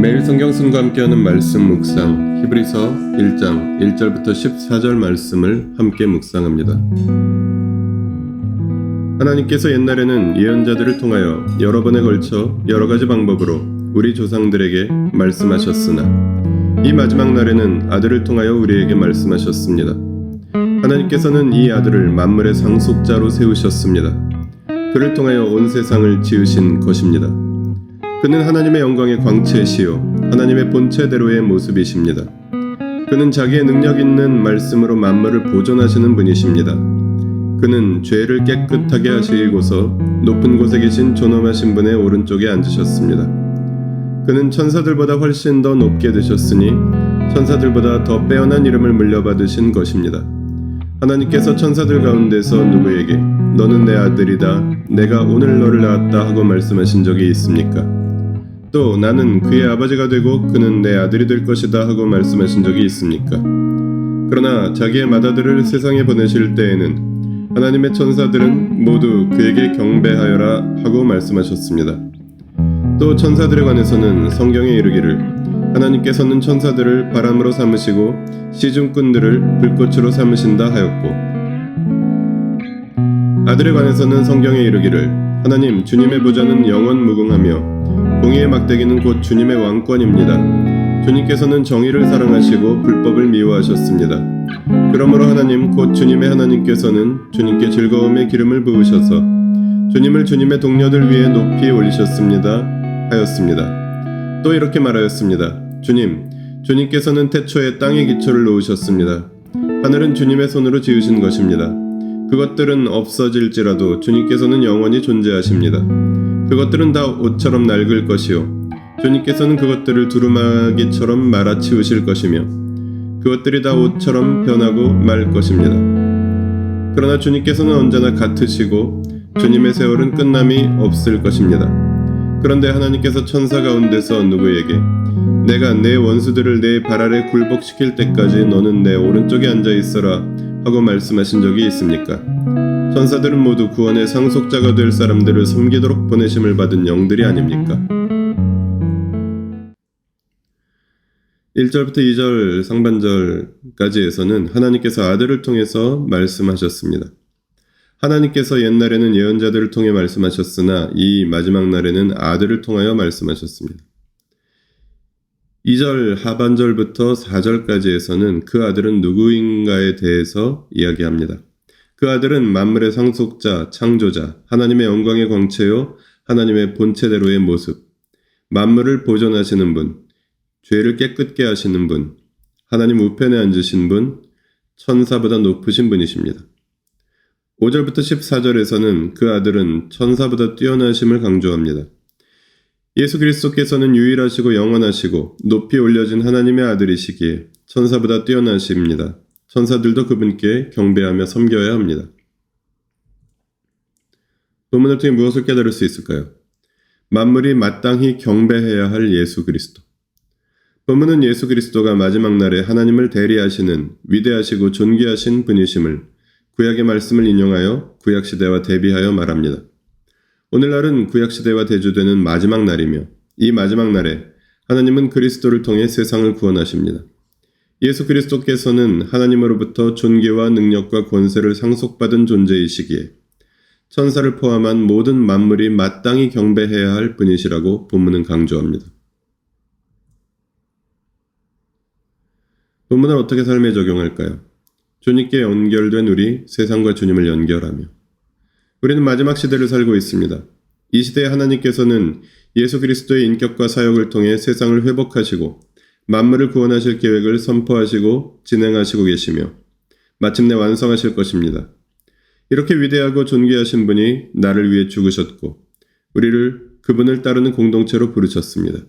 매일 성경순과 함께하는 말씀 묵상 히브리서 1장 1절부터 14절 말씀을 함께 묵상합니다. 하나님께서 옛날에는 예언자들을 통하여 여러 번에 걸쳐 여러 가지 방법으로 우리 조상들에게 말씀하셨으나 이 마지막 날에는 아들을 통하여 우리에게 말씀하셨습니다. 하나님께서는 이 아들을 만물의 상속자로 세우셨습니다. 그를 통하여 온 세상을 지으신 것입니다. 그는 하나님의 영광의 광채시요 하나님의 본체대로의 모습이십니다. 그는 자기의 능력 있는 말씀으로 만물을 보존하시는 분이십니다. 그는 죄를 깨끗하게 하시고서 높은 곳에 계신 존엄하신 분의 오른쪽에 앉으셨습니다. 그는 천사들보다 훨씬 더 높게 되셨으니 천사들보다 더 빼어난 이름을 물려받으신 것입니다. 하나님께서 천사들 가운데서 누구에게 너는 내 아들이다 내가 오늘 너를 낳았다 하고 말씀하신 적이 있습니까? 또 나는 그의 아버지가 되고 그는 내 아들이 될 것이다 하고 말씀하신 적이 있습니까? 그러나 자기의 맏아들을 세상에 보내실 때에는 하나님의 천사들은 모두 그에게 경배하여라 하고 말씀하셨습니다. 또 천사들에 관해서는 성경에 이르기를 하나님께서는 천사들을 바람으로 삼으시고 시중꾼들을 불꽃으로 삼으신다 하였고, 아들에 관해서는 성경에 이르기를 하나님 주님의 보좌는 영원 무궁하며 공의의 막대기는 곧 주님의 왕권입니다. 주님께서는 정의를 사랑하시고 불법을 미워하셨습니다. 그러므로 하나님 곧 주님의 하나님께서는 주님께 즐거움의 기름을 부으셔서 주님을 주님의 동료들 위에 높이 올리셨습니다 하였습니다. 또 이렇게 말하였습니다. 주님께서는 태초에 땅의 기초를 놓으셨습니다. 하늘은 주님의 손으로 지으신 것입니다. 그것들은 없어질지라도 주님께서는 영원히 존재하십니다. 그것들은 다 옷처럼 낡을 것이요 주님께서는 그것들을 두루마기처럼 말아치우실 것이며 그것들이 다 옷처럼 변하고 말 것입니다. 그러나 주님께서는 언제나 같으시고 주님의 세월은 끝남이 없을 것입니다. 그런데 하나님께서 천사 가운데서 누구에게 내가 내 원수들을 내 발 아래 굴복시킬 때까지 너는 내 오른쪽에 앉아 있어라 하고 말씀하신 적이 있습니까? 천사들은 모두 구원의 상속자가 될 사람들을 섬기도록 보내심을 받은 영들이 아닙니까? 1절부터 2절 상반절까지에서는 하나님께서 아들을 통해서 말씀하셨습니다. 하나님께서 옛날에는 예언자들을 통해 말씀하셨으나 이 마지막 날에는 아들을 통하여 말씀하셨습니다. 2절 하반절부터 4절까지에서는 그 아들은 누구인가에 대해서 이야기합니다. 그 아들은 만물의 상속자, 창조자, 하나님의 영광의 광채요 하나님의 본체대로의 모습, 만물을 보존하시는 분, 죄를 깨끗게 하시는 분, 하나님 우편에 앉으신 분, 천사보다 높으신 분이십니다. 5절부터 14절에서는 그 아들은 천사보다 뛰어나심을 강조합니다. 예수 그리스도께서는 유일하시고 영원하시고 높이 올려진 하나님의 아들이시기에 천사보다 뛰어나십니다. 천사들도 그분께 경배하며 섬겨야 합니다. 본문을 통해 무엇을 깨달을 수 있을까요? 만물이 마땅히 경배해야 할 예수 그리스도. 본문은 예수 그리스도가 마지막 날에 하나님을 대리하시는 위대하시고 존귀하신 분이심을 구약의 말씀을 인용하여 구약시대와 대비하여 말합니다. 오늘날은 구약시대와 대조되는 마지막 날이며 이 마지막 날에 하나님은 그리스도를 통해 세상을 구원하십니다. 예수 그리스도께서는 하나님으로부터 존귀와 능력과 권세를 상속받은 존재이시기에 천사를 포함한 모든 만물이 마땅히 경배해야 할 분이시라고 본문은 강조합니다. 본문을 어떻게 삶에 적용할까요? 주님께 연결된 우리 세상과 주님을 연결하며 우리는 마지막 시대를 살고 있습니다. 이 시대에 하나님께서는 예수 그리스도의 인격과 사역을 통해 세상을 회복하시고 만물을 구원하실 계획을 선포하시고 진행하시고 계시며 마침내 완성하실 것입니다. 이렇게 위대하고 존귀하신 분이 나를 위해 죽으셨고 우리를 그분을 따르는 공동체로 부르셨습니다.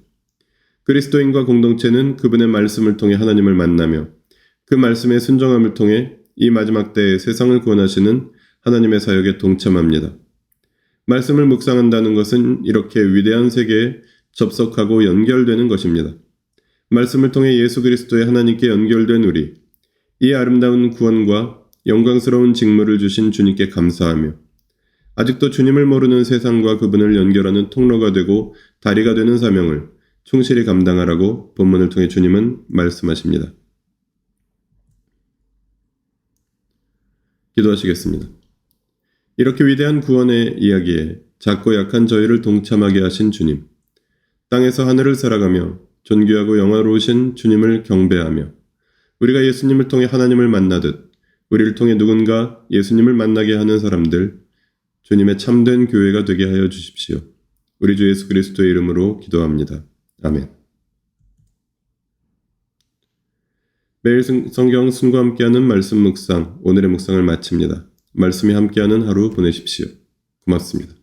그리스도인과 공동체는 그분의 말씀을 통해 하나님을 만나며 그 말씀의 순종함을 통해 이 마지막 때에 세상을 구원하시는 하나님의 사역에 동참합니다. 말씀을 묵상한다는 것은 이렇게 위대한 세계에 접속하고 연결되는 것입니다. 말씀을 통해 예수 그리스도의 하나님께 연결된 우리, 이 아름다운 구원과 영광스러운 직무를 주신 주님께 감사하며 아직도 주님을 모르는 세상과 그분을 연결하는 통로가 되고 다리가 되는 사명을 충실히 감당하라고 본문을 통해 주님은 말씀하십니다. 기도하시겠습니다. 이렇게 위대한 구원의 이야기에 작고 약한 저희를 동참하게 하신 주님, 땅에서 하늘을 살아가며 존귀하고 영화로우신 주님을 경배하며 우리가 예수님을 통해 하나님을 만나듯 우리를 통해 누군가 예수님을 만나게 하는 사람들, 주님의 참된 교회가 되게 하여 주십시오. 우리 주 예수 그리스도의 이름으로 기도합니다. 아멘. 매일 성경 순과 함께하는 말씀 묵상, 오늘의 묵상을 마칩니다. 말씀이 함께하는 하루 보내십시오. 고맙습니다.